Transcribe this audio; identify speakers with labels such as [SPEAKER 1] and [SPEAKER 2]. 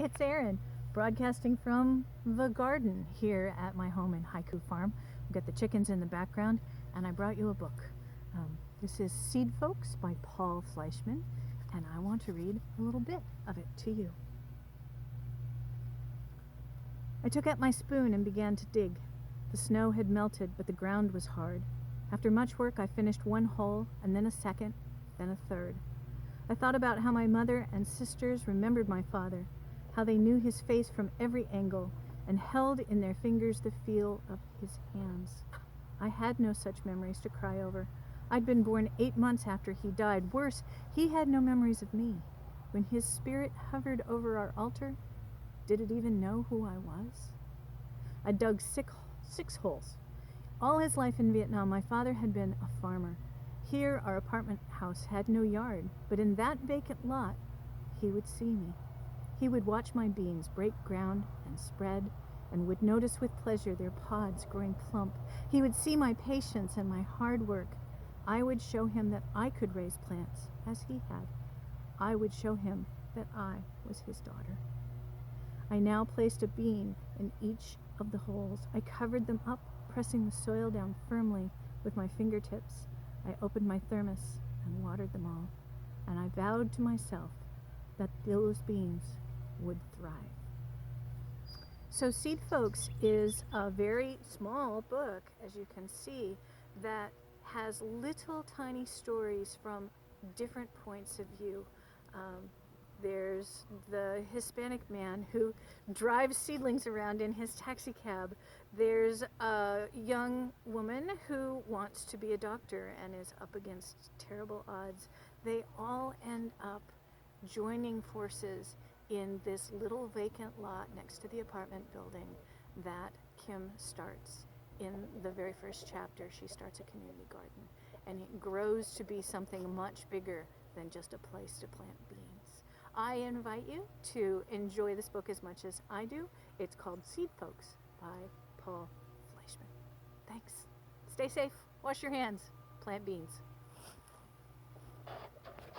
[SPEAKER 1] It's Erin, broadcasting from the garden here at my home in Haiku Farm. We've got the chickens in the background, and I brought you a book. This is Seed Folks by Paul Fleischman, and I want to read a little bit of it to you. I took out my spoon and began to dig. The snow had melted, but the ground was hard. After much work, I finished one hole, and then a second, then a third. I thought about how my mother and sisters remembered my father, how they knew his face from every angle and held in their fingers the feel of his hands. I had no such memories to cry over. I'd been born 8 months after he died. Worse, he had no memories of me. When his spirit hovered over our altar, did it even know who I was? I dug six holes. All his life in Vietnam, my father had been a farmer. Here, our apartment house had no yard, but in that vacant lot, he would see me. He would watch my beans break ground and spread, and would notice with pleasure their pods growing plump. He would see my patience and my hard work. I would show him that I could raise plants, as he had. I would show him that I was his daughter. I now placed a bean in each of the holes. I covered them up, pressing the soil down firmly with my fingertips. I opened my thermos and watered them all, and I vowed to myself that those beans would thrive. So Seed Folks is a very small book, as you can see, that has little tiny stories from different points of view. There's the Hispanic man who drives seedlings around in his taxi cab. There's a young woman who wants to be a doctor and is up against terrible odds. They all end up joining forces in this little vacant lot next to the apartment building that Kim starts. In the very first chapter, she starts a community garden, and it grows to be something much bigger than just a place to plant beans. I invite you to enjoy this book as much as I do. It's called Seed Folks by Paul Fleischman. Thanks. Stay safe. Wash your hands. Plant beans.